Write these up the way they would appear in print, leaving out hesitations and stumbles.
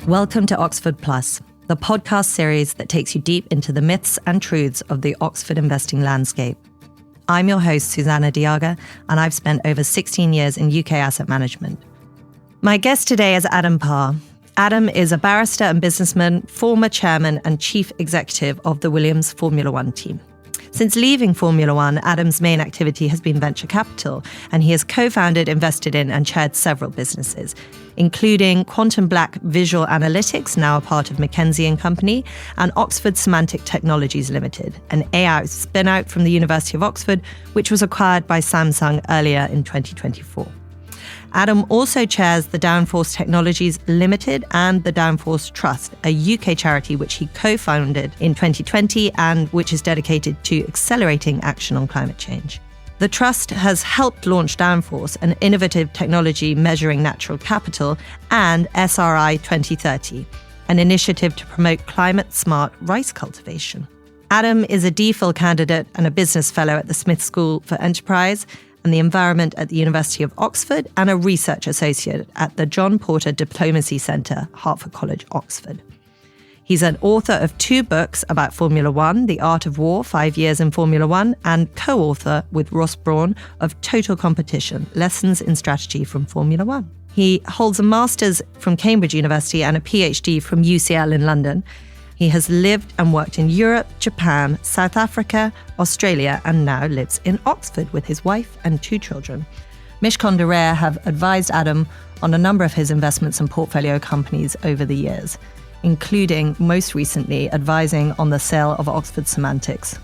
Welcome to Oxford Plus, the podcast series that takes you deep into the myths and truths of the Oxford investing landscape. I'm your host, Susanna Diaga, and I've spent over 16 years in UK asset management. My guest today is Adam Parr. Adam is a barrister and businessman, former chairman and chief executive of the Williams Formula One team. Since leaving Formula One, Adam's main activity has been venture capital, and he has co-founded, invested in, and chaired several businesses, including Quantum Black Visual Analytics, now a part of McKinsey and Company, and Oxford Semantic Technologies Limited, an AI spin-out from the University of Oxford, which was acquired by Samsung earlier in 2024. Adam also chairs the Downforce Technologies Limited and the Downforce Trust, a UK charity which he co-founded in 2020 and which is dedicated to accelerating action on climate change. The Trust has helped launch Downforce, an innovative technology measuring natural capital, and SRI 2030, an initiative to promote climate-smart rice cultivation. Adam is a DPhil candidate and a business fellow at the Smith School for Enterprise and the Environment at the University of Oxford, and a research associate at the John Porter Diplomacy Centre, Hertford College, Oxford. He's an author of 2 books about Formula One, The Art of War, 5 Years in Formula One, and co-author with Ross Brawn of Total Competition, Lessons in Strategy from Formula One. He holds a master's from Cambridge University and a PhD from UCL in London. He has lived and worked in Europe, Japan, South Africa, Australia, and now lives in Oxford with his wife and 2 children. Mishcon de Rare have advised Adam on a number of his investments and portfolio companies over the years, including most recently advising on the sale of Oxford Semantics.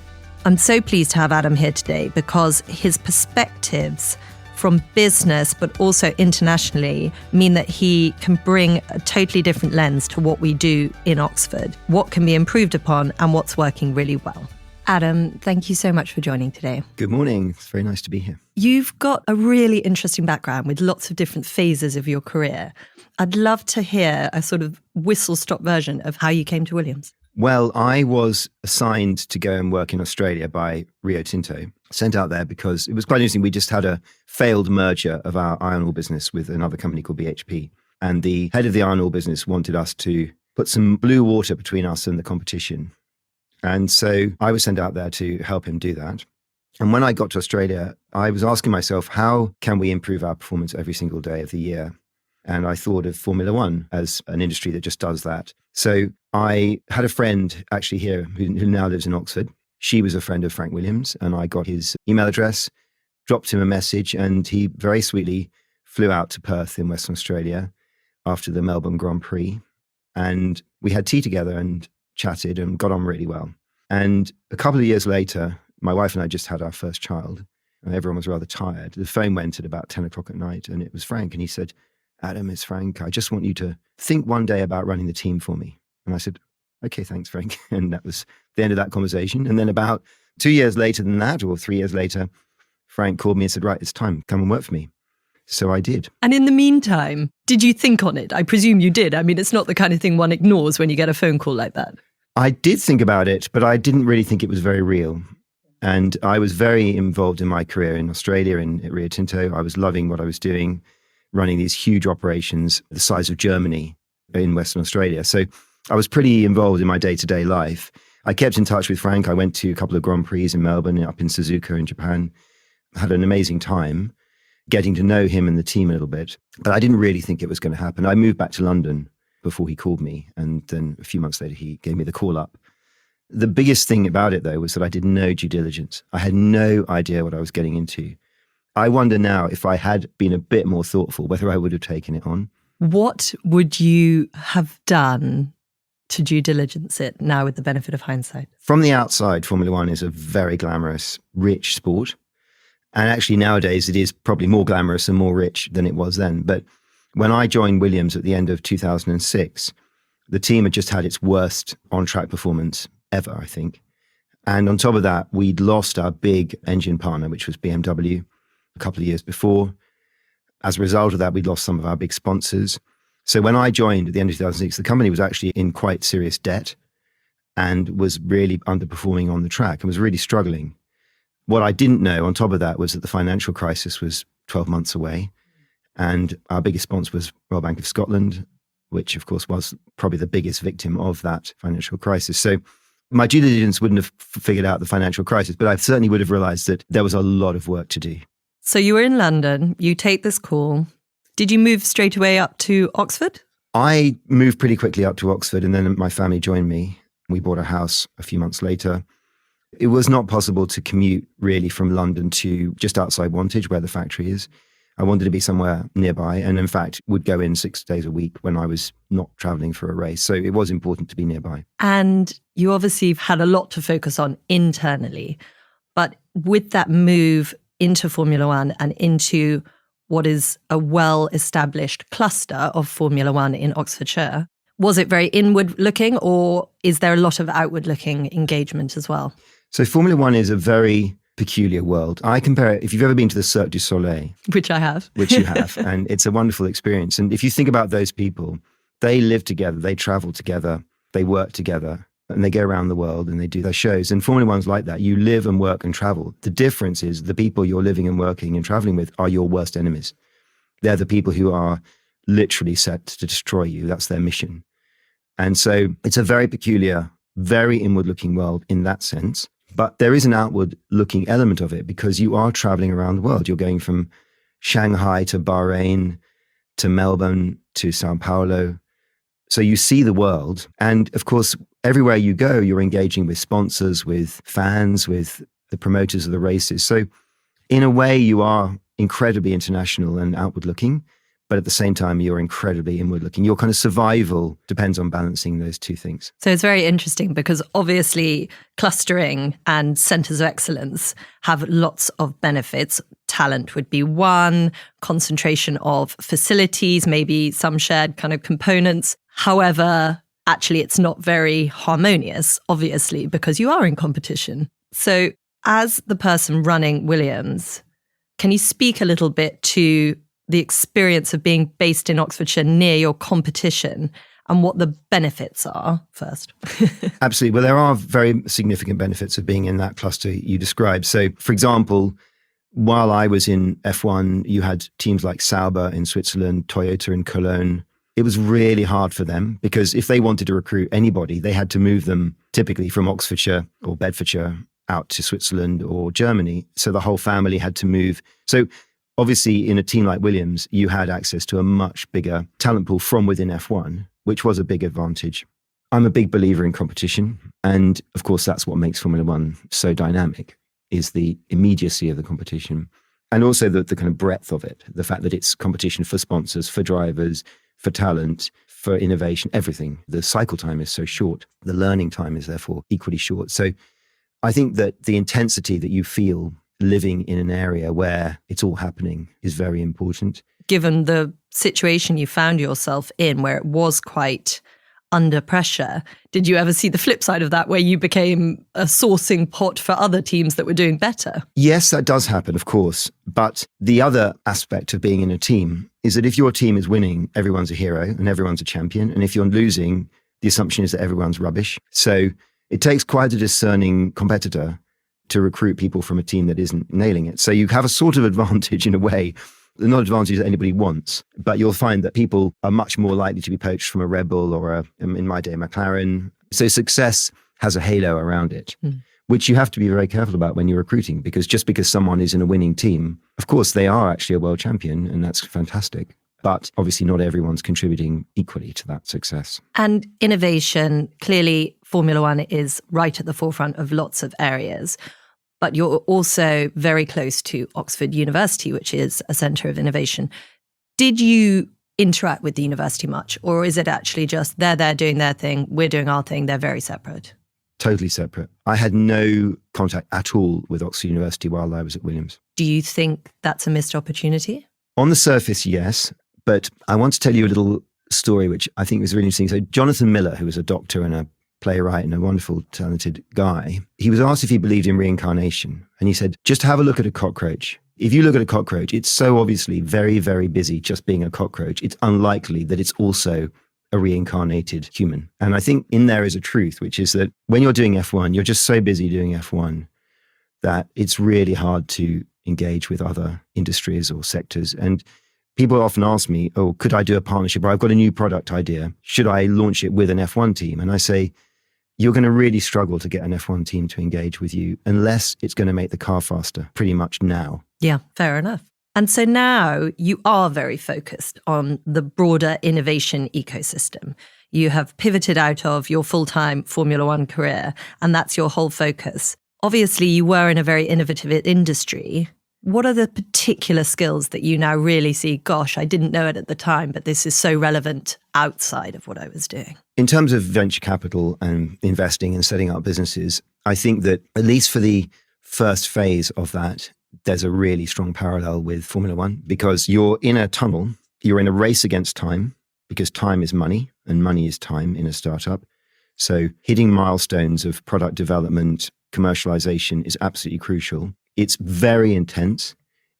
I'm so pleased to have Adam here today because his perspectives from business, but also internationally, mean that he can bring a totally different lens to what we do in Oxford, what can be improved upon, and what's working really well. Adam, thank you so much for joining today. Good morning. It's very nice to be here. You've got a really interesting background with lots of different phases of your career. I'd love to hear a sort of whistle-stop version of how you came to Williams. Well, I was assigned to go and work in Australia by Rio Tinto, sent out there because it was quite interesting. We just had a failed merger of our iron ore business with another company called BHP. And the head of the iron ore business wanted us to put some blue water between us and the competition. And so I was sent out there to help him do that. And when I got to Australia, I was asking myself, how can we improve our performance every single day of the year? And I thought of Formula One as an industry that just does that. So I had a friend actually here who now lives in Oxford. She was a friend of Frank Williams, and I got his email address, dropped him a message, and he very sweetly flew out to Perth in Western Australia after the Melbourne Grand Prix. And we had tea together and chatted and got on really well. And a couple of years later, my wife and I just had our first child, and everyone was rather tired. The phone went at about 10 o'clock at night, and it was Frank, and he said, "Adam, it's Frank. I just want you to think one day about running the team for me." And I said, "Okay, thanks, Frank." And that was the end of that conversation. And then about 2 years later than that, or 3 years later, Frank called me and said, "Right, it's time. Come and work for me." So I did. And in the meantime, did you think on it? I presume you did. I mean, it's not the kind of thing one ignores when you get a phone call like that. I did think about it, but I didn't really think it was very real. And I was very involved in my career in Australia and at Rio Tinto. I was loving what I was doing, running these huge operations the size of Germany in Western Australia. So I was pretty involved in my day-to-day life. I kept in touch with Frank. I went to a couple of Grand Prix in Melbourne, up in Suzuka in Japan. I had an amazing time getting to know him and the team a little bit. But I didn't really think it was going to happen. I moved back to London before he called me. And then a few months later, he gave me the call up. The biggest thing about it, though, was that I did no due diligence. I had no idea what I was getting into. I wonder now if I had been a bit more thoughtful, whether I would have taken it on. What would you have done to due diligence it now with the benefit of hindsight? From the outside, Formula One is a very glamorous, rich sport. And actually nowadays it is probably more glamorous and more rich than it was then. But when I joined Williams at the end of 2006, the team had just had its worst on-track performance ever, I think. And on top of that, we'd lost our big engine partner, which was BMW, a couple of years before. As a result of that, we'd lost some of our big sponsors. So when I joined at the end of 2006, the company was actually in quite serious debt and was really underperforming on the track and was really struggling. What I didn't know on top of that was that the financial crisis was 12 months away. And our biggest sponsor was Royal Bank of Scotland, which of course was probably the biggest victim of that financial crisis. So my due diligence wouldn't have figured out the financial crisis, but I certainly would have realized that there was a lot of work to do. So you were in London, you take this call. Did you move straight away up to Oxford? I moved pretty quickly up to Oxford, and then my family joined me. We bought a house a few months later. It was not possible to commute really from London to just outside Wantage, where the factory is. I wanted to be somewhere nearby, and in fact would go in 6 days a week when I was not traveling for a race. So it was important to be nearby. And you obviously had a lot to focus on internally, but with that move into Formula One and into what is a well-established cluster of Formula One in Oxfordshire, was it very inward-looking, or is there a lot of outward-looking engagement as well? So Formula One is a very peculiar world. I compare it, if you've ever been to the Cirque du Soleil. Which I have. Which you have. And it's a wonderful experience. And if you think about those people, they live together, they travel together, they work together, and they go around the world and they do their shows. And Formula One's like that. You live and work and travel. The difference is the people you're living and working and traveling with are your worst enemies. They're the people who are literally set to destroy you. That's their mission. And so it's a very peculiar, very inward-looking world in that sense. But there is an outward-looking element of it because you are traveling around the world. You're going from Shanghai to Bahrain to Melbourne to Sao Paulo. So you see the world. And of course, everywhere you go, you're engaging with sponsors, with fans, with the promoters of the races. So in a way, you are incredibly international and outward-looking. But at the same time, you're incredibly inward-looking. Your kind of survival depends on balancing those two things. So it's very interesting because obviously clustering and centres of excellence have lots of benefits. Talent would be one, concentration of facilities, maybe some shared kind of components. However, actually, it's not very harmonious, obviously, because you are in competition. So as the person running Williams, can you speak a little bit to the experience of being based in Oxfordshire near your competition and what the benefits are first? Absolutely. Well, there are very significant benefits of being in that cluster you described. So, for example, while I was in F1, you had teams like Sauber in Switzerland, Toyota in Cologne. It was really hard for them because if they wanted to recruit anybody, they had to move them typically from Oxfordshire or Bedfordshire out to Switzerland or Germany. So the whole family had to move. So obviously, in a team like Williams, you had access to a much bigger talent pool from within F1, which was a big advantage. I'm a big believer in competition. And of course, that's what makes Formula One so dynamic, is the immediacy of the competition. And also the kind of breadth of it, the fact that it's competition for sponsors, for drivers, for talent, for innovation, everything. The cycle time is so short. The learning time is therefore equally short. So I think that the intensity that you feel living in an area where it's all happening is very important. Given the situation you found yourself in, where it was quite under pressure, did you ever see the flip side of that, where you became a sourcing pot for other teams that were doing better? Yes, that does happen, of course. But the other aspect of being in a team is that if your team is winning, everyone's a hero and everyone's a champion. And if you're losing, the assumption is that everyone's rubbish. So it takes quite a discerning competitor to recruit people from a team that isn't nailing it. So you have a sort of advantage in a way, not advantage that anybody wants, but you'll find that people are much more likely to be poached from a Red Bull or in my day, McLaren. So success has a halo around it, which you have to be very careful about when you're recruiting, because just because someone is in a winning team, of course, they are actually a world champion and that's fantastic. But obviously not everyone's contributing equally to that success. And innovation, clearly Formula One is right at the forefront of lots of areas. But you're also very close to Oxford University, which is a centre of innovation. Did you interact with the university much? Or is it actually just they're there doing their thing, we're doing our thing, they're very separate? Totally separate. I had no contact at all with Oxford University while I was at Williams. Do you think that's a missed opportunity? On the surface, yes. But I want to tell you a little story, which I think was really interesting. So Jonathan Miller, who was a doctor and a playwright and a wonderful, talented guy, he was asked if he believed in reincarnation. And he said, just have a look at a cockroach. If you look at a cockroach, it's so obviously very, very busy just being a cockroach. It's unlikely that it's also a reincarnated human. And I think in there is a truth, which is that when you're doing F1, you're just so busy doing F1 that it's really hard to engage with other industries or sectors. And people often ask me, oh, could I do a partnership? Or I've got a new product idea. Should I launch it with an F1 team? And I say, you're going to really struggle to get an F1 team to engage with you unless it's going to make the car faster pretty much now. Yeah, fair enough. And so now you are very focused on the broader innovation ecosystem. You have pivoted out of your full-time Formula One career, and that's your whole focus. Obviously, you were in a very innovative industry. What are the particular skills that you now really see, gosh, I didn't know it at the time, but this is so relevant outside of what I was doing? In terms of venture capital and investing and setting up businesses, I think that at least for the first phase of that, there's a really strong parallel with Formula One because you're in a tunnel, you're in a race against time because time is money and money is time in a startup. So hitting milestones of product development, commercialization is absolutely crucial. It's very intense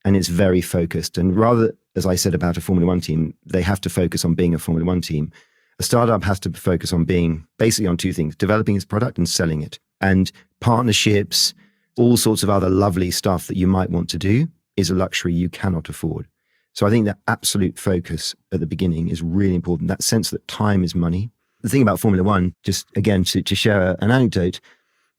and it's very focused. And rather, as I said about a Formula One team, they have to focus on being a Formula One team. A startup has to focus on being basically on two things, developing its product and selling it. And partnerships, all sorts of other lovely stuff that you might want to do is a luxury you cannot afford. So I think that absolute focus at the beginning is really important. That sense that time is money. The thing about Formula One, just again, to share an anecdote,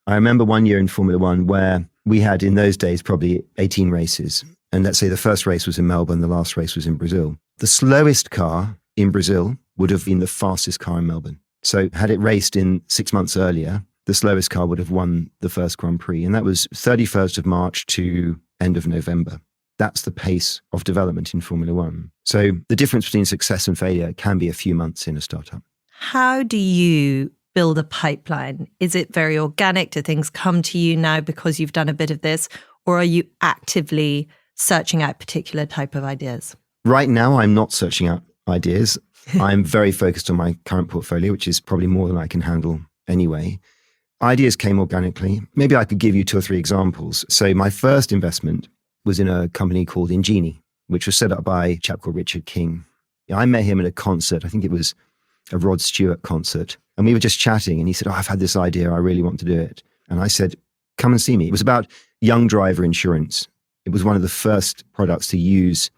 I remember one year in Formula One where we had in those days probably 18 races. And let's say the first race was in Melbourne, the last race was in Brazil. The slowest car in Brazil would have been the fastest car in Melbourne. So had it raced in 6 months earlier, the slowest car would have won the first Grand Prix. And that was 31st of March to end of November. That's the pace of development in Formula One. So the difference between success and failure can be a few months in a startup. How do you build a pipeline? Is it very organic? Do things come to you now because you've done a bit of this? Or are you actively searching out particular type of ideas? Right now, I'm not searching out ideas. I'm very focused on my current portfolio, which is probably more than I can handle anyway. Ideas came organically. Maybe I could give you 2 or 3 examples. So my first investment was in a company called Ingenie, which was set up by a chap called Richard King. I met him at a concert. I think it was a Rod Stewart concert. And we were just chatting and he said, I've had this idea. I really want to do it. And I said, come and see me. It was about young driver insurance. It was one of the first products to use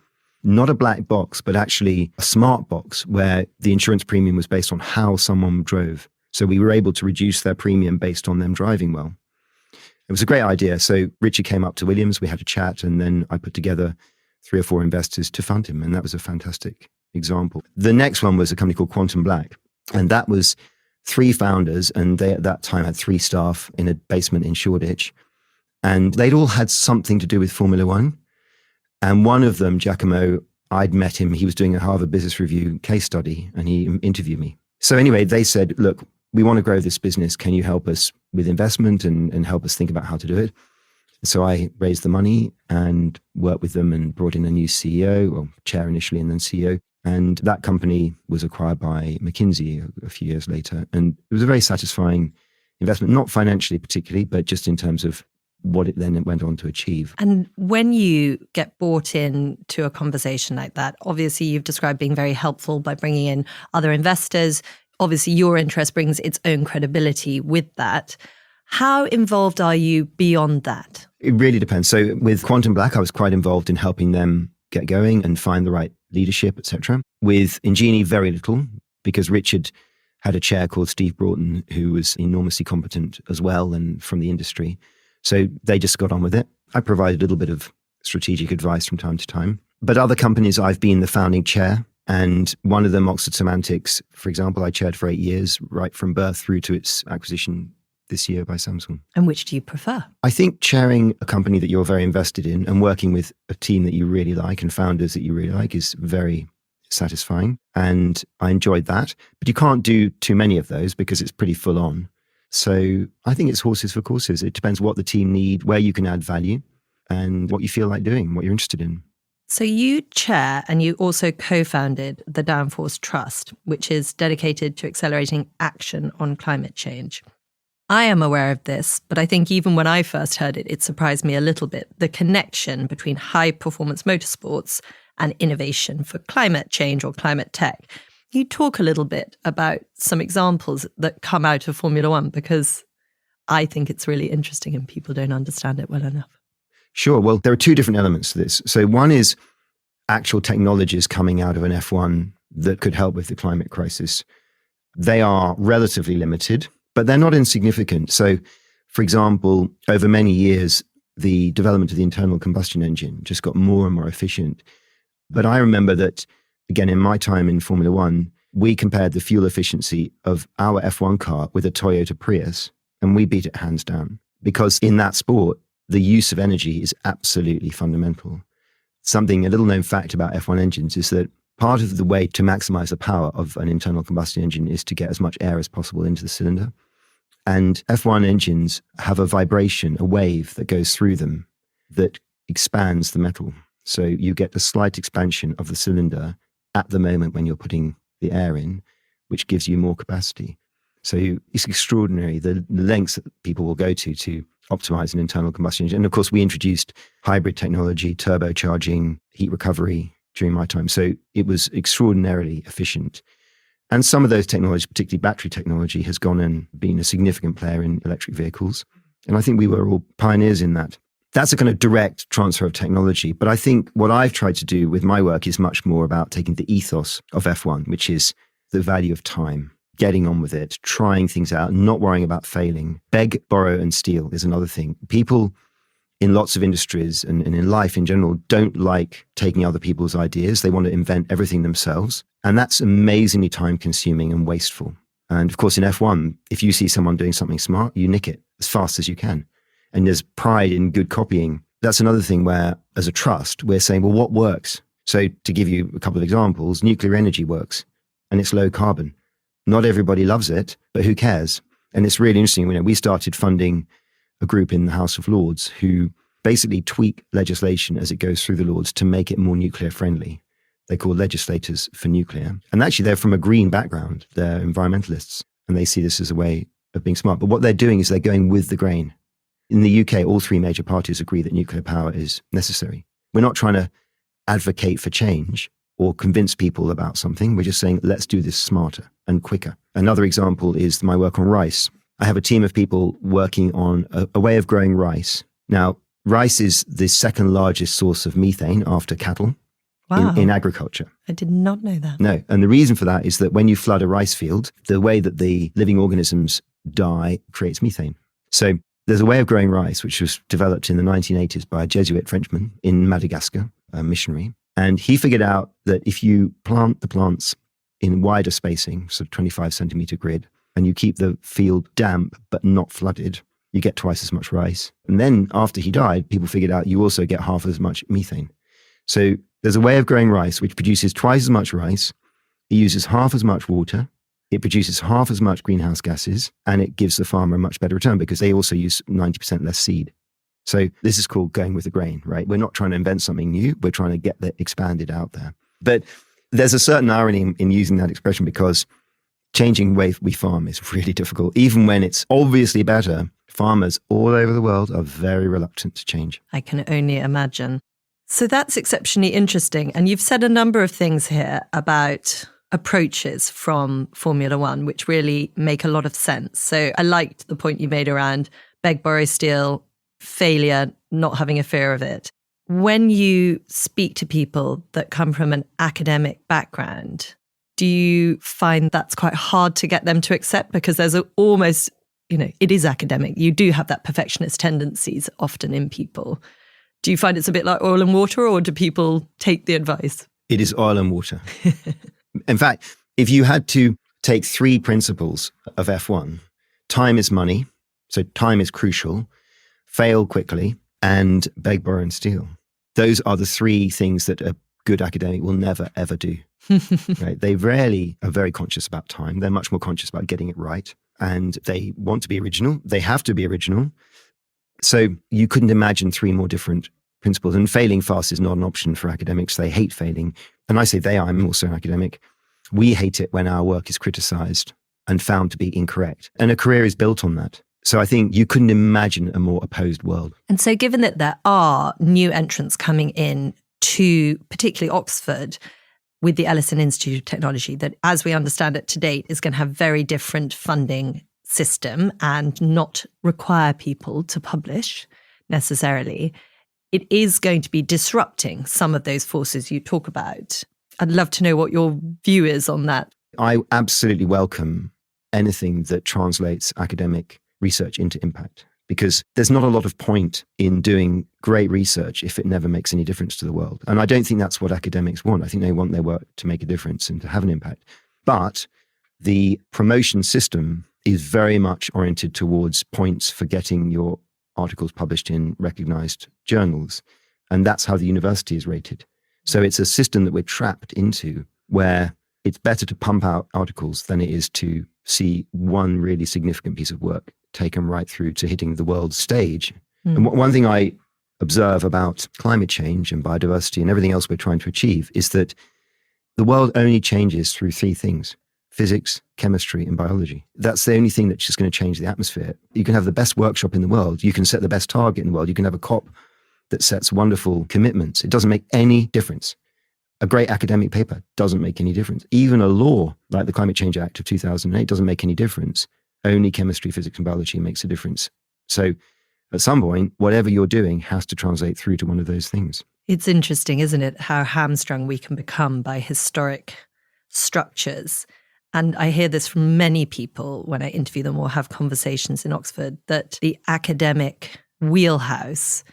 not a black box, but actually a smart box where the insurance premium was based on how someone drove. So we were able to reduce their premium based on them driving well. It was a great idea. So Richard came up to Williams, we had a chat, and then I put together 3 or 4 investors to fund him. And that was a fantastic example. The next one was a company called Quantum Black. And that was 3 founders. And they at that time had 3 staff in a basement in Shoreditch. And they'd all had something to do with Formula One. And one of them, Giacomo, I'd met him. He was doing a Harvard Business Review case study and he interviewed me. So anyway, they said, look, we want to grow this business. Can you help us with investment and help us think about how to do it? So I raised the money and worked with them and brought in a new CEO, well, chair initially and then CEO. And that company was acquired by McKinsey a few years later. And it was a very satisfying investment, not financially particularly, but just in terms of what it then went on to achieve. And when you get brought in to a conversation like that, obviously you've described being very helpful by bringing in other investors. Obviously your interest brings its own credibility with that. How involved are you beyond that? It really depends. So with Quantum Black, I was quite involved in helping them get going and find the right leadership, etc. With Ingenie, very little, because Richard had a chair called Steve Broughton, who was enormously competent as well and from the industry. So they just got on with it. I provided a little bit of strategic advice from time to time. But other companies, I've been the founding chair. And one of them, Oxford Semantics, for example, I chaired for 8 years, right from birth through to its acquisition this year by Samsung. And which do you prefer? I think chairing a company that you're very invested in and working with a team that you really like and founders that you really like is very satisfying. And I enjoyed that. But you can't do too many of those because it's pretty full on. So I think it's horses for courses. It depends what the team need, where you can add value and what you feel like doing, what you're interested in. So you chair and you also co-founded the Downforce Trust, which is dedicated to accelerating action on climate change. I am aware of this, but I think even when I first heard it, it surprised me a little bit, the connection between high-performance motorsports and innovation for climate change or climate tech. Can you talk a little bit about some examples that come out of Formula One? Because I think it's really interesting and people don't understand it well enough. Sure. Well, there are 2 different elements to this. So one is actual technologies coming out of an F1 that could help with the climate crisis. They are relatively limited, but they're not insignificant. So, for example, over many years, the development of the internal combustion engine just got more and more efficient. But I remember that, again, in my time in Formula One, we compared the fuel efficiency of our F1 car with a Toyota Prius, and we beat it hands down. Because in that sport, the use of energy is absolutely fundamental. A little known fact about F1 engines is that part of the way to maximize the power of an internal combustion engine is to get as much air as possible into the cylinder. And F1 engines have a vibration, a wave that goes through them that expands the metal. So you get a slight expansion of the cylinder at the moment when you're putting the air in, which gives you more capacity. So it's extraordinary, the lengths that people will go to optimize an internal combustion engine. And of course, we introduced hybrid technology, turbocharging, heat recovery during my time. So it was extraordinarily efficient. And some of those technologies, particularly battery technology, has gone and been a significant player in electric vehicles. And I think we were all pioneers in that. That's a kind of direct transfer of technology. But I think what I've tried to do with my work is much more about taking the ethos of F1, which is the value of time, getting on with it, trying things out, not worrying about failing. Beg, borrow, and steal is another thing. People in lots of industries and in life in general don't like taking other people's ideas. They want to invent everything themselves. And that's amazingly time consuming and wasteful. And of course, in F1, if you see someone doing something smart, you nick it as fast as you can. And there's pride in good copying. That's another thing where, as a trust, we're saying, well, what works? So to give you a couple of examples, nuclear energy works and it's low carbon. Not everybody loves it, but who cares? And it's really interesting. We started funding a group in the House of Lords who basically tweak legislation as it goes through the Lords to make it more nuclear friendly. They're called legislators for nuclear. And actually, they're from a green background. They're environmentalists, and they see this as a way of being smart. But what they're doing is they're going with the grain. In the UK, all three major parties agree that nuclear power is necessary. We're not trying to advocate for change or convince people about something. We're just saying, let's do this smarter and quicker. Another example is my work on rice. I have a team of people working on a way of growing rice. Now, rice is the second largest source of methane after cattle. Wow. In agriculture. I did not know that. No. And the reason for that is that when you flood a rice field, the way that the living organisms die creates methane. So there's a way of growing rice which was developed in the 1980s by a Jesuit Frenchman in Madagascar, a missionary. And he figured out that if you plant the plants in wider spacing, so 25 centimeter grid, and you keep the field damp but not flooded, you get twice as much rice. And then after he died, people figured out you also get half as much methane. So there's a way of growing rice which produces twice as much rice. It uses half as much water. It produces half as much greenhouse gases, and it gives the farmer a much better return because they also use 90% less seed. So this is called going with the grain, right? We're not trying to invent something new. We're trying to get that expanded out there. But there's a certain irony in using that expression because changing the way we farm is really difficult. Even when it's obviously better, farmers all over the world are very reluctant to change. I can only imagine. So that's exceptionally interesting. And you've said a number of things here about approaches from Formula One, which really make a lot of sense. So I liked the point you made around beg, borrow, steal, failure, not having a fear of it. When you speak to people that come from an academic background, do you find that's quite hard to get them to accept? Because there's almost, it is academic. You do have that perfectionist tendencies often in people. Do you find it's a bit like oil and water, or do people take the advice? It is oil and water. In fact, if you had to take three principles of F1, time is money, so time is crucial, fail quickly, and beg, borrow, and steal. Those are the three things that a good academic will never, ever do. Right? They rarely are very conscious about time. They're much more conscious about getting it right. And they want to be original. They have to be original. So you couldn't imagine three more different principles. And failing fast is not an option for academics. They hate failing. And I say I'm also an academic. We hate it when our work is criticized and found to be incorrect. And a career is built on that. So I think you couldn't imagine a more opposed world. And so given that there are new entrants coming in to particularly Oxford with the Ellison Institute of Technology, that as we understand it to date is going to have very different funding system and not require people to publish necessarily. it is going to be disrupting some of those forces you talk about. I'd love to know what your view is on that. I absolutely welcome anything that translates academic research into impact, because there's not a lot of point in doing great research if it never makes any difference to the world. And I don't think that's what academics want. I think they want their work to make a difference and to have an impact. But the promotion system is very much oriented towards points for getting your articles published in recognized journals. And that's how the university is rated. So it's a system that we're trapped into, where it's better to pump out articles than it is to see one really significant piece of work taken right through to hitting the world stage. And one thing I observe about climate change and biodiversity and everything else we're trying to achieve is that the world only changes through three things: physics, chemistry, and biology. That's the only thing that's just going to change the atmosphere. You can have the best workshop in the world. You can set the best target in the world. You can have a COP that sets wonderful commitments. It doesn't make any difference. A great academic paper doesn't make any difference. Even a law like the Climate Change Act of 2008 doesn't make any difference. Only chemistry, physics, and biology makes a difference. So at some point, whatever you're doing has to translate through to one of those things. It's interesting, isn't it, how hamstrung we can become by historic structures. And I hear this from many people when I interview them or have conversations in Oxford, that the academic wheelhouse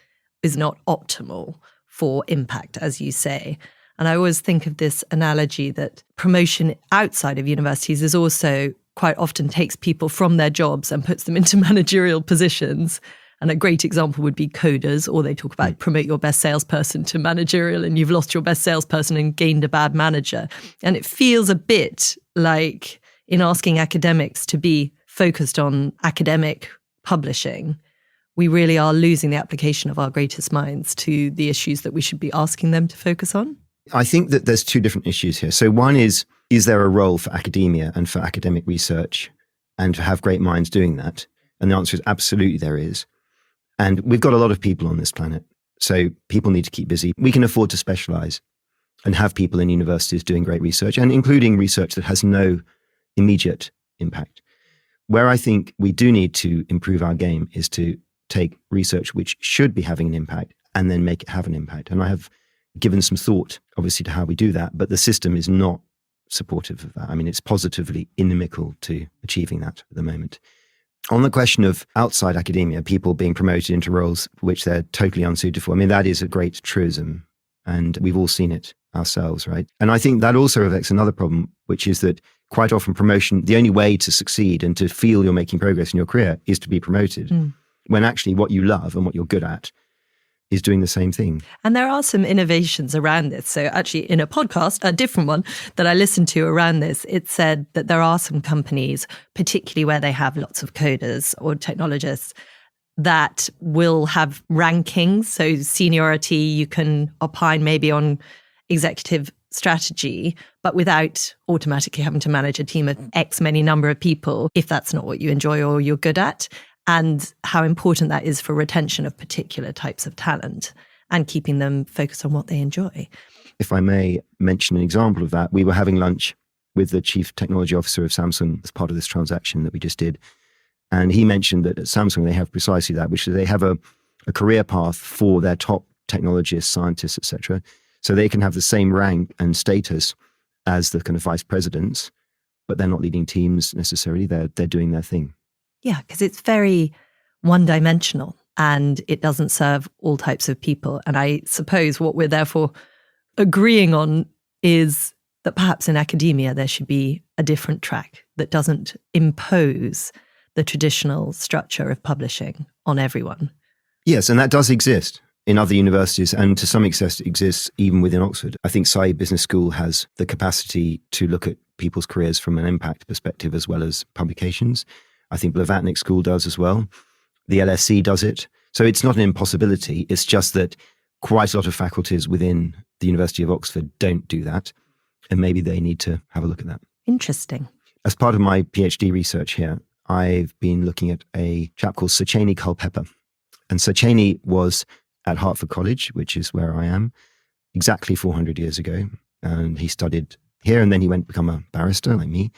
is not optimal for impact, as you say. And I always think of this analogy that promotion outside of universities is also quite often takes people from their jobs and puts them into managerial positions. And a great example would be coders, or they talk about promote your best salesperson to managerial, and you've lost your best salesperson and gained a bad manager. And it feels a bit like, in asking academics to be focused on academic publishing, we really are losing the application of our greatest minds to the issues that we should be asking them to focus on. I think that there's two different issues here. So one is there a role for academia and for academic research and to have great minds doing that? And the answer is absolutely there is. And we've got a lot of people on this planet, so people need to keep busy. We can afford to specialize and have people in universities doing great research, and including research that has no immediate impact. Where I think we do need to improve our game is to take research which should be having an impact and then make it have an impact. And I have given some thought, obviously, to how we do that, but the system is not supportive of that. I mean, it's positively inimical to achieving that at the moment. On the question of outside academia, people being promoted into roles which they're totally unsuited for, I mean, that is a great truism, and we've all seen it ourselves, right? And I think that also affects another problem, which is that quite often promotion, the only way to succeed and to feel you're making progress in your career is to be promoted, when actually what you love and what you're good at is doing the same thing. And there are some innovations around this. So actually in a podcast, a different one that I listened to around this, it said that there are some companies, particularly where they have lots of coders or technologists, that will have rankings. So seniority, you can opine maybe on executive strategy, but without automatically having to manage a team of X many number of people, if that's not what you enjoy or you're good at. And how important that is for retention of particular types of talent and keeping them focused on what they enjoy. If I may mention an example of that, we were having lunch with the chief technology officer of Samsung as part of this transaction that we just did. And he mentioned that at Samsung, they have precisely that, which is they have a career path for their top technologists, scientists, etc. So they can have the same rank and status as the kind of vice presidents, but they're not leading teams necessarily. They're doing their thing. Yeah, because it's very one-dimensional and it doesn't serve all types of people. And I suppose what we're therefore agreeing on is that perhaps in academia there should be a different track that doesn't impose the traditional structure of publishing on everyone. Yes, and that does exist in other universities, and to some extent it exists even within Oxford. I think Saïd Business School has the capacity to look at people's careers from an impact perspective as well as publications. I think Blavatnik School does as well. The LSE does it. So it's not an impossibility. It's just that quite a lot of faculties within the University of Oxford don't do that. And maybe they need to have a look at that. Interesting. As part of my PhD research here, I've been looking at a chap called Sir Cheney Culpeper. And Sir Cheney was at Hertford College, which is where I am, exactly 400 years ago. And he studied here, and then he went to become a barrister like me.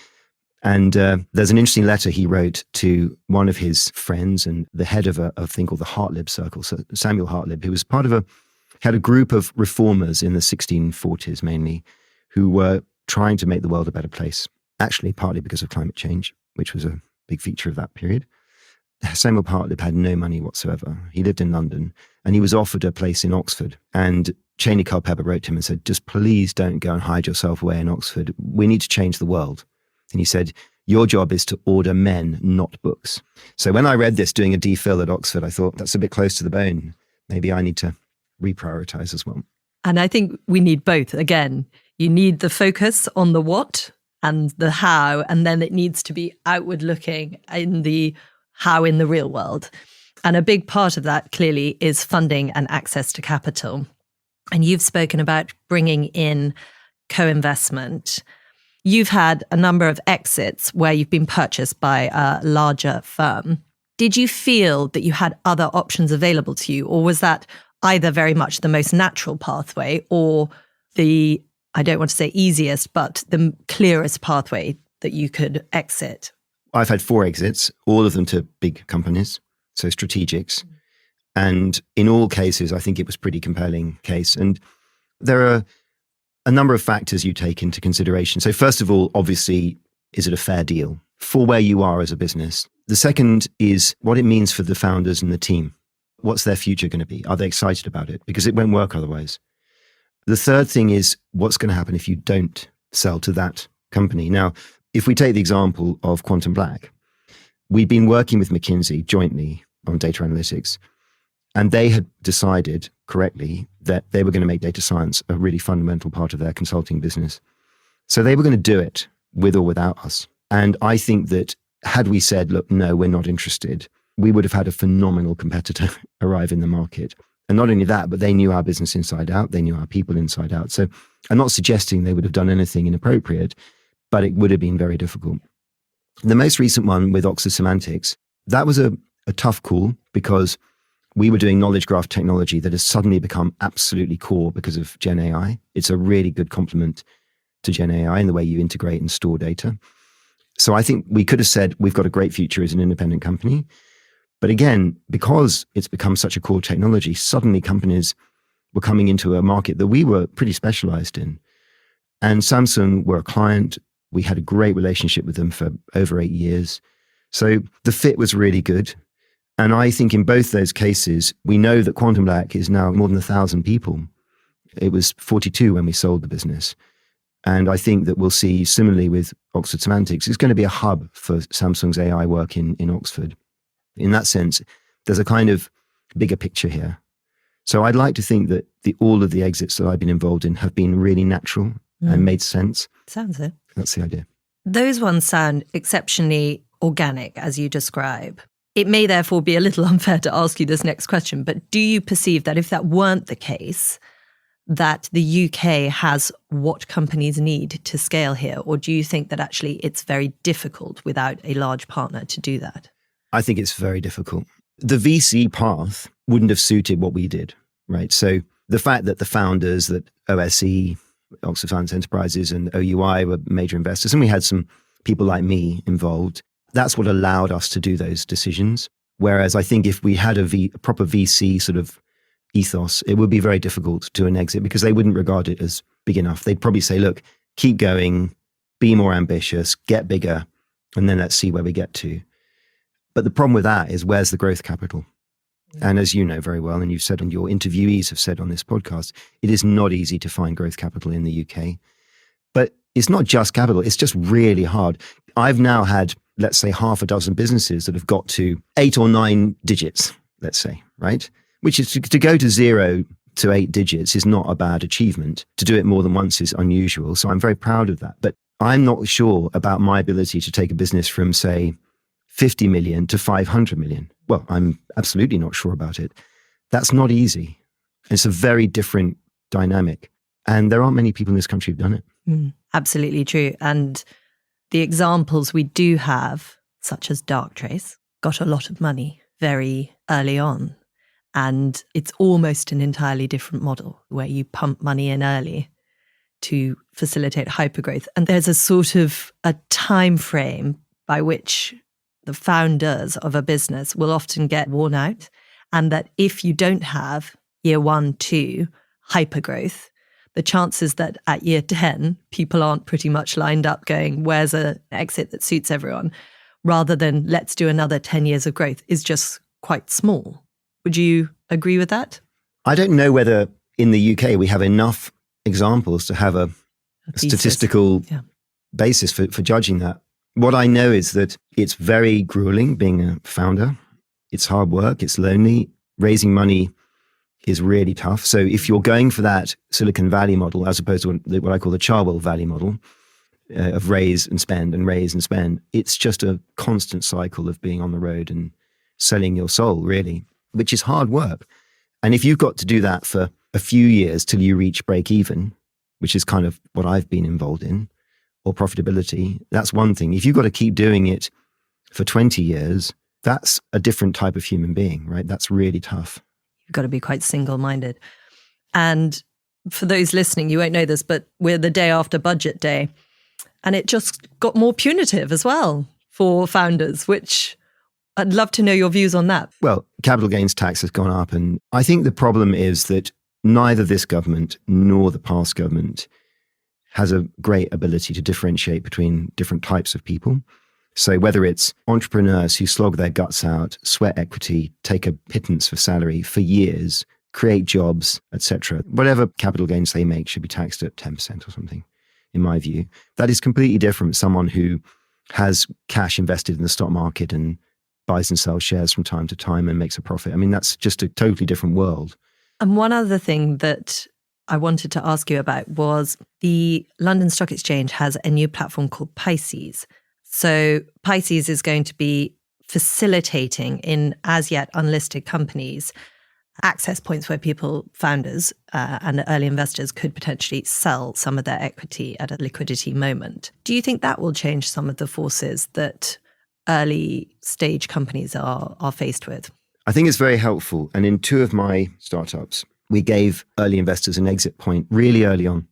And there's an interesting letter he wrote to one of his friends and the head of a thing called the Hartlib Circle, so Samuel Hartlib, who was had a group of reformers in the 1640s mainly, who were trying to make the world a better place, actually partly because of climate change, which was a big feature of that period. Samuel Hartlib had no money whatsoever. He lived in London and he was offered a place in Oxford. And Cheney Culpeper wrote to him and said, just please don't go and hide yourself away in Oxford. We need to change the world. And he said, your job is to order men, not books. So when I read this doing a DPhil at Oxford, I thought that's a bit close to the bone. Maybe I need to reprioritize as well. And I think we need both. Again, you need the focus on the what and the how, and then it needs to be outward looking in the how in the real world. And a big part of that clearly is funding and access to capital. And you've spoken about bringing in co-investment. You've had a number of exits where you've been purchased by a larger firm. Did you feel that you had other options available to you, or was that either very much the most natural pathway or the, I don't want to say easiest, but the clearest pathway that you could exit? I've had 4 exits, all of them to big companies, so strategics. And in all cases, I think it was a pretty compelling case. And there are a number of factors you take into consideration. So first of all, obviously, is it a fair deal for where you are as a business? The second is what it means for the founders and the team. What's their future going to be? Are they excited about it? Because it won't work otherwise. The third thing is what's going to happen if you don't sell to that company. Now, if we take the example of Quantum Black, we'd been working with McKinsey jointly on data analytics, and they had decided correctly that they were going to make data science a really fundamental part of their consulting business. So they were going to do it with or without us. And I think that had we said, look, no, we're not interested, we would have had a phenomenal competitor arrive in the market. And not only that, but they knew our business inside out. They knew our people inside out. So I'm not suggesting they would have done anything inappropriate, but it would have been very difficult. The most recent one with Oxford Semantics, that was a tough call because we were doing knowledge graph technology that has suddenly become absolutely core because of Gen AI. It's a really good complement to Gen AI in the way you integrate and store data. So I think we could have said we've got a great future as an independent company. But again, because it's become such a core technology, suddenly companies were coming into a market that we were pretty specialized in. And Samsung were a client. We had a great relationship with them for over 8 years. So the fit was really good. And I think in both those cases, we know that Quantum Black is now more than 1,000 people. It was 42 when we sold the business. And I think that we'll see similarly with Oxford Semantics, it's going to be a hub for Samsung's AI work in Oxford. In that sense, there's a kind of bigger picture here. So I'd like to think that all of the exits that I've been involved in have been really natural and made sense. Sounds it. That's the idea. Those ones sound exceptionally organic, as you describe. It may therefore be a little unfair to ask you this next question, but do you perceive that if that weren't the case, that the UK has what companies need to scale here? Or do you think that actually it's very difficult without a large partner to do that? I think it's very difficult. The VC path wouldn't have suited what we did, right? So the fact that the founders, that OSE, Oxford Finance Enterprises, and OUI were major investors, and we had some people like me involved, that's what allowed us to do those decisions. Whereas I think if we had a proper VC sort of ethos, it would be very difficult to do an exit because they wouldn't regard it as big enough. They'd probably say, look, keep going, be more ambitious, get bigger, and then let's see where we get to. But the problem with that is where's the growth capital? And as you know very well, and you've said, and your interviewees have said on this podcast, it is not easy to find growth capital in the UK. But it's not just capital, it's just really hard. I've now had, let's say, 6 businesses that have got to 8 or 9 digits, let's say, right? Which is to go to 0 to 8 digits is not a bad achievement. To do it more than once is unusual. So I'm very proud of that. But I'm not sure about my ability to take a business from, say, 50 million to 500 million. Well, I'm absolutely not sure about it. That's not easy. It's a very different dynamic. And there aren't many people in this country who've done it. Absolutely true. And the examples we do have, such as Darktrace, got a lot of money very early on. And it's almost an entirely different model where you pump money in early to facilitate hypergrowth. And there's a sort of a time frame by which the founders of a business will often get worn out. And that if you don't have year 1, 2 hypergrowth, the chances that at year 10, people aren't pretty much lined up going, where's an exit that suits everyone, rather than let's do another 10 years of growth, is just quite small. Would you agree with that? I don't know whether in the UK we have enough examples to have a statistical basis for judging that. What I know is that it's very grueling being a founder. It's hard work. It's lonely. Raising money is really tough. So if you're going for that Silicon Valley model, as opposed to what I call the Charwell Valley model of raise and spend and raise and spend, it's just a constant cycle of being on the road and selling your soul, really, which is hard work. And if you've got to do that for a few years till you reach break even, which is kind of what I've been involved in, or profitability, that's one thing. If you've got to keep doing it for 20 years, that's a different type of human being, right? That's really tough. You've got to be quite single-minded. And for those listening, you won't know this, but we're the day after budget day. And it just got more punitive as well for founders, which I'd love to know your views on that. Well, capital gains tax has gone up. And I think the problem is that neither this government nor the past government has a great ability to differentiate between different types of people. So whether it's entrepreneurs who slog their guts out, sweat equity, take a pittance for salary for years, create jobs, etc., whatever capital gains they make should be taxed at 10% or something, in my view. That is completely different from someone who has cash invested in the stock market and buys and sells shares from time to time and makes a profit. I mean, that's just a totally different world. And one other thing that I wanted to ask you about was the London Stock Exchange has a new platform called Pisces. So Pisces is going to be facilitating in as yet unlisted companies access points where people, founders and early investors could potentially sell some of their equity at a liquidity moment. Do you think that will change some of the forces that early stage companies are faced with? I think it's very helpful. And in 2 of my startups, we gave early investors an exit point really early on.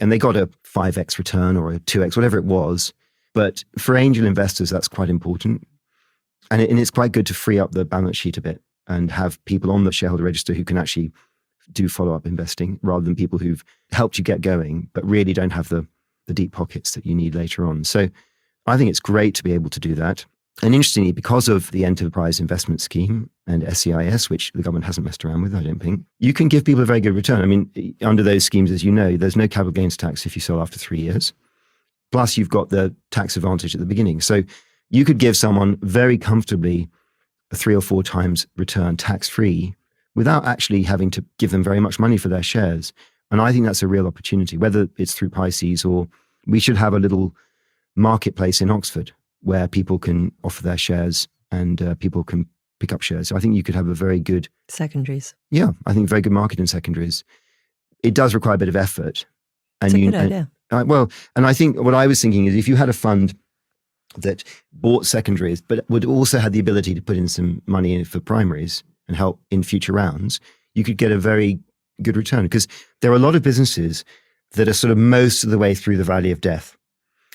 And they got a 5x return or a 2x, whatever it was. But for angel investors, that's quite important. And it's quite good to free up the balance sheet a bit and have people on the shareholder register who can actually do follow-up investing rather than people who've helped you get going, but really don't have the deep pockets that you need later on. So I think it's great to be able to do that. And interestingly, because of the Enterprise Investment Scheme and SEIS, which the government hasn't messed around with, I don't think, you can give people a very good return. I mean, under those schemes, as you know, there's no capital gains tax if you sell after 3 years. Plus, you've got the tax advantage at the beginning. So you could give someone very comfortably a 3 or 4 times return tax-free without actually having to give them very much money for their shares. And I think that's a real opportunity, whether it's through Pisces or we should have a little marketplace in Oxford where people can offer their shares and people can pick up shares. So I think you could have a very good... Secondaries. Yeah, I think very good market in secondaries. It does require a bit of effort. It's a good idea. Well, and I think what I was thinking is if you had a fund that bought secondaries, but would also have the ability to put in some money in for primaries and help in future rounds, you could get a very good return. Because there are a lot of businesses that are sort of most of the way through the valley of death.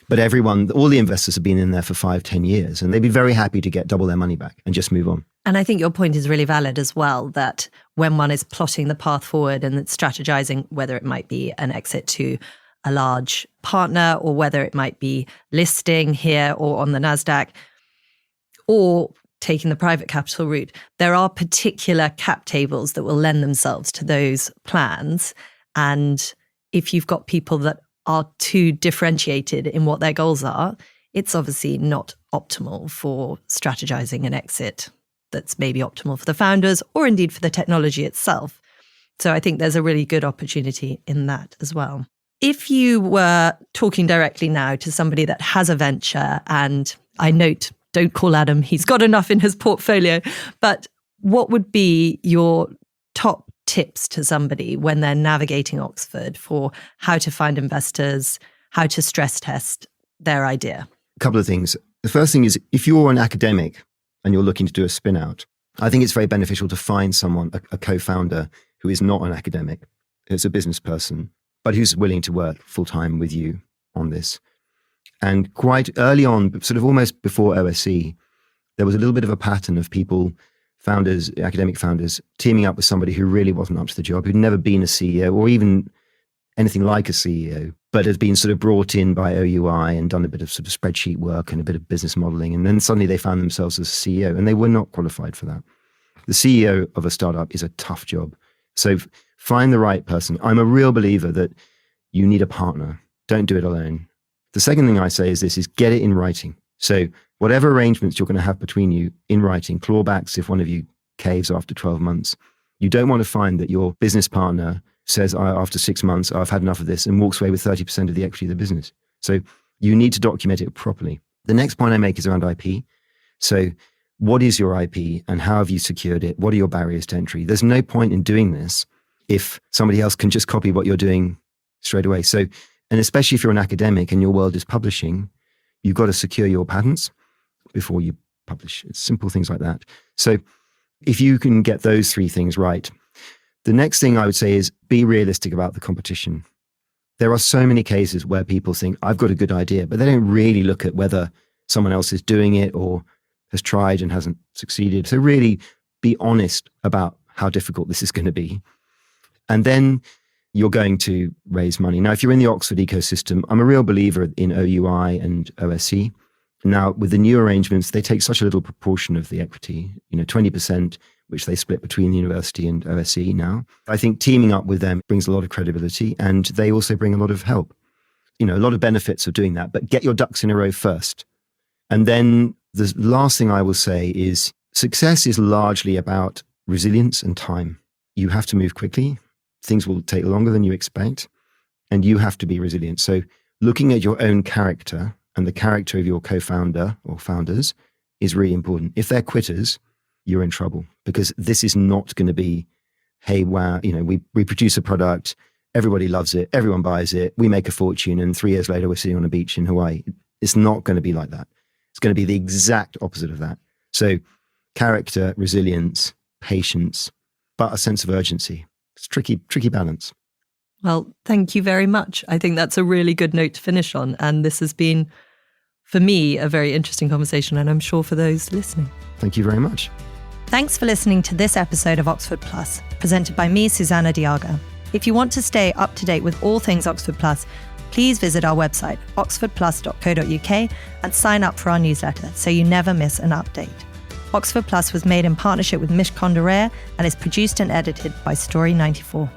But all the investors have been in there for 5-10 years, and they'd be very happy to get double their money back and just move on. And I think your point is really valid as well, that when one is plotting the path forward and strategizing, whether it might be an exit to a large partner or whether it might be listing here or on the NASDAQ or taking the private capital route, there are particular cap tables that will lend themselves to those plans. And if you've got people that are too differentiated in what their goals are, it's obviously not optimal for strategizing an exit that's maybe optimal for the founders or indeed for the technology itself. So I think there's a really good opportunity in that as well. If you were talking directly now to somebody that has a venture, and I note, don't call Adam, he's got enough in his portfolio, but what would be your top tips to somebody when they're navigating Oxford for how to find investors, how to stress test their idea? A couple of things. The first thing is, if you're an academic and you're looking to do a spin out, I think it's very beneficial to find someone, a co-founder who is not an academic, who's a business person, but who's willing to work full-time with you on this. And quite early on, sort of almost before OSC, there was a little bit of a pattern of people, founders, academic founders, teaming up with somebody who really wasn't up to the job, who'd never been a CEO or even anything like a CEO, but had been sort of brought in by OUI and done a bit of sort of spreadsheet work and a bit of business modeling. And then suddenly they found themselves as a CEO, and they were not qualified for that. The CEO of a startup is a tough job. So find the right person. I'm a real believer that you need a partner. Don't do it alone. The second thing I say is get it in writing. So whatever arrangements you're going to have between you in writing, clawbacks if one of you caves after 12 months. You don't want to find that your business partner says after 6 months, I've had enough of this, and walks away with 30% of the equity of the business. So you need to document it properly. The next point I make is around IP. So what is your IP and how have you secured it? What are your barriers to entry? There's no point in doing this if somebody else can just copy what you're doing straight away. So, and especially if you're an academic and your world is publishing, you've got to secure your patents before you publish. It's simple things like that. So if you can get those three things right, the next thing I would say is be realistic about the competition. There are so many cases where people think, I've got a good idea, but they don't really look at whether someone else is doing it or has tried and hasn't succeeded. So really be honest about how difficult this is going to be. And then you're going to raise money. Now, if you're in the Oxford ecosystem, I'm a real believer in OUI and OSC. Now, with the new arrangements, they take such a little proportion of the equity, 20%, which they split between the university and OSC now. I think teaming up with them brings a lot of credibility, and they also bring a lot of help. A lot of benefits of doing that, but get your ducks in a row first. And then the last thing I will say is success is largely about resilience and time. You have to move quickly. Things will take longer than you expect, and you have to be resilient. So looking at your own character and the character of your co-founder or founders is really important. If they're quitters, you're in trouble, because this is not going to be, hey, wow, we produce a product, everybody loves it, everyone buys it, we make a fortune, and 3 years later we're sitting on a beach in Hawaii. It's not going to be like that. It's going to be the exact opposite of that. So character, resilience, patience, but a sense of urgency. It's tricky balance. Well, thank you very much. I think that's a really good note to finish on. And this has been, for me, a very interesting conversation, and I'm sure for those listening. Thank you very much. Thanks for listening to this episode of Oxford Plus, presented by me, Susanna Diaga. If you want to stay up to date with all things Oxford Plus, please visit our website, oxfordplus.co.uk, and sign up for our newsletter so you never miss an update. Oxford Plus was made in partnership with Mish Kondaraya and is produced and edited by Story 94.